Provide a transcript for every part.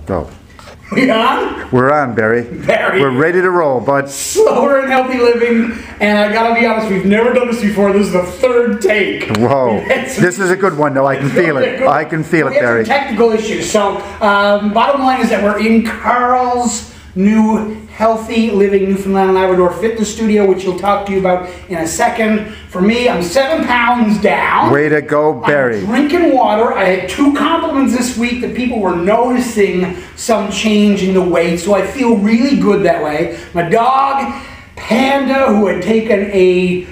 Go. We on? We're on, Barry. Barry. We're ready to roll, bud. Slower and healthy living, and I gotta be honest, we've never done this before. This is the third take. Whoa. This is a good one, though. I can feel it. I can feel it, Barry. We have some technical issues. So, bottom line is that we're in Carl's new Healthy Living Newfoundland and Labrador fitness studio, which he'll talk to you about in a second. For me, I'm 7 pounds down. Way to go, Barry. I'm drinking water. I had 2 compliments this week that people were noticing some change in the weight, so I feel really good that way. My dog, Panda, who had taken a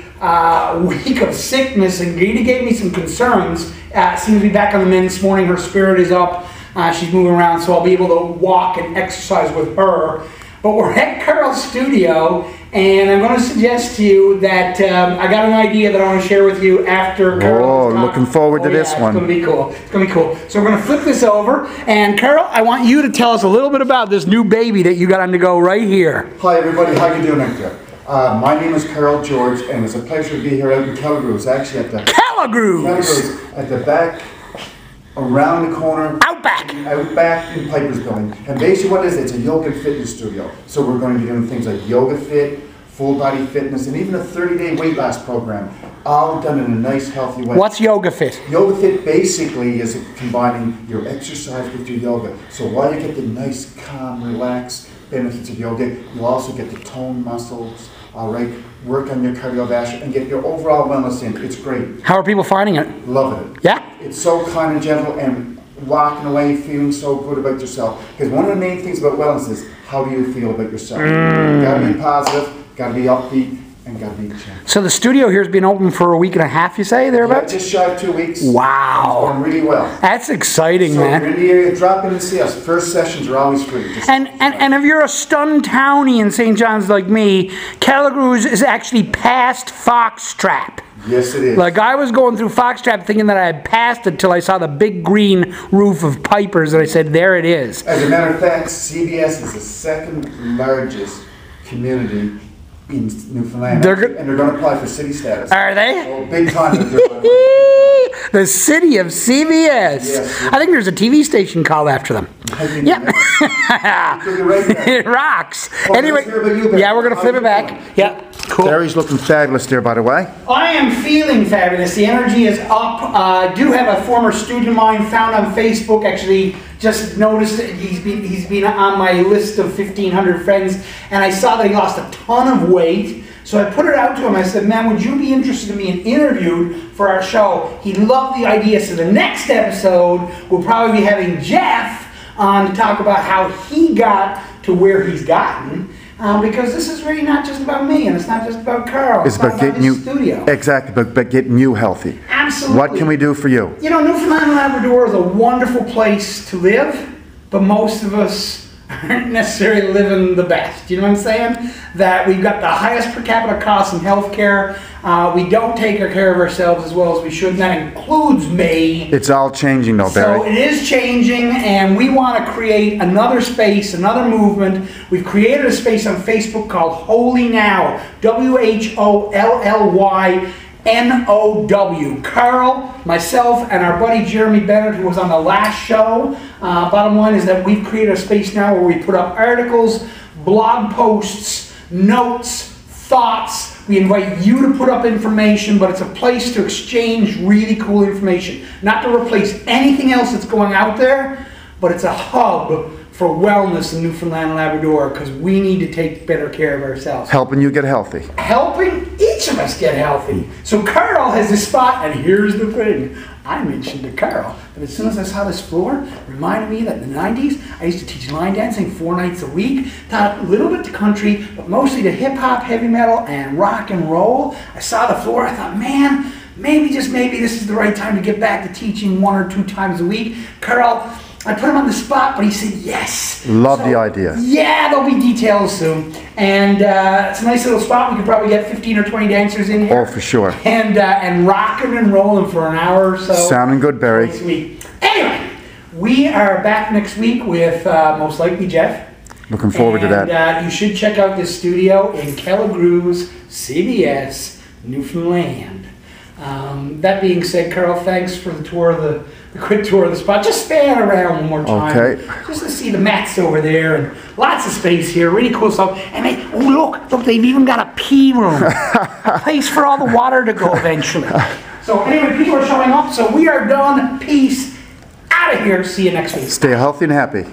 week of sickness and really gave me some concerns, seems to be back on the mend this morning. Her spirit is up. She's moving around, so I'll be able to walk and exercise with her. But we're at Carl's studio, and I'm going to suggest to you that I got an idea that I want to share with you after Carl. Oh, looking forward to this one. It's going to be cool. It's going to be cool. So we're going to flip this over, and Carl, I want you to tell us a little bit about this new baby that you got on the go right here. Hi everybody, how you doing out there? My name is Carl George, and it's a pleasure to be here out in Calagrews, actually at the Calagrews, at the back, around the corner, out back in Piper's Building. And basically what it is, it's a yoga and fitness studio. So we're going to be doing things like yoga fit, full body fitness, and even a 30-day weight loss program, all done in a nice, healthy way. What's Yoga Fit? Yoga Fit basically is combining your exercise with your yoga. So while you get the nice, calm, relaxed benefits of yoga, you also get the tone muscles, all right, work on your cardiovascular, and get your overall wellness in. It's great. How are people finding it? Loving it. Yeah? It's so kind and gentle, and walking away feeling so good about yourself. Because one of the main things about wellness is, how do you feel about yourself? You gotta be positive, gotta be upbeat, and gotta be gentle. So the studio here has been open for a week and a half, you say, thereabouts? Yeah, just shy of 2 weeks. Wow. It's going really well. That's exciting, So man. if you're in the area, drop in and see us. First sessions are always free. And if you're a stunned townie in St. John's like me, Calagrews is actually past Foxtrap. Yes, it is. Like, I was going through Foxtrap thinking that I had passed it till I saw the big green roof of Piper's, and I said, there it is. As a matter of fact, CBS is the second largest community in Newfoundland, and they're going to apply for city status. Are they? Oh, big time. The city of CBS. Yes. I think there's a TV station called after them. Yeah. It rocks. Oh, anyway, yeah, we're going to flip it back. Yeah, cool. Barry's looking fabulous there, by the way. I am feeling fabulous. The energy is up. I do have a former student of mine found on Facebook, actually just noticed that he's been on my list of 1,500 friends, and I saw that he lost a ton of weight. So I put it out to him. I said, man, would you be interested in being interviewed for our show? He loved the idea. So the next episode, we'll probably be having Jeff on to talk about how he got to where he's gotten. Because this is really not just about me, and it's not just about Carl. It's about getting you studio. Exactly, but getting you healthy. Absolutely. What can we do for you? You know, Newfoundland and Labrador is a wonderful place to live, but most of us aren't necessarily living the best. You know what I'm saying? That we've got the highest per capita costs in healthcare. We don't take care of ourselves as well as we should, and that includes me. It's all changing though, Barry. So it is changing, and we want to create another space, another movement. We've created a space on Facebook called Holy Now, WHOLLYNOW. Carl, myself, and our buddy Jeremy Bennett, who was on the last show. Bottom line is that we've created a space now where we put up articles, blog posts, notes, thoughts. We invite you to put up information, but it's a place to exchange really cool information. Not to replace anything else that's going out there, but it's a hub for wellness in Newfoundland and Labrador, because we need to take better care of ourselves. Helping you get healthy. Helping each of us get healthy. So Carl has this spot, and here's the thing. I mentioned to Carl that as soon as I saw this floor, it reminded me that in the 90s, I used to teach line dancing 4 nights a week, taught a little bit to country, but mostly to hip hop, heavy metal, and rock and roll. I saw the floor, I thought, man, maybe, just maybe, this is the right time to get back to teaching 1 or 2 times a week. Carl, I put him on the spot, but he said yes. Love the idea. Yeah, there'll be details soon. And it's a nice little spot. We could probably get 15 or 20 dancers in here. Oh, for sure. And rocking and rolling for an hour or so. Sounding good, Barry. Next week. Anyway, we are back next week with most likely Jeff. Looking forward to that. And you should check out this studio in Calagrews, CBS, Newfoundland. That being said, Carl, thanks for the tour of the a quick tour of the spot. Just fan around one more time. Okay. Just to see the mats over there and lots of space here. Really cool stuff. And they, oh look, they've even got a pee room. A place for all the water to go eventually. So anyway, people are showing up. So we are done. Peace. Out of here. See you next week. Stay healthy and happy.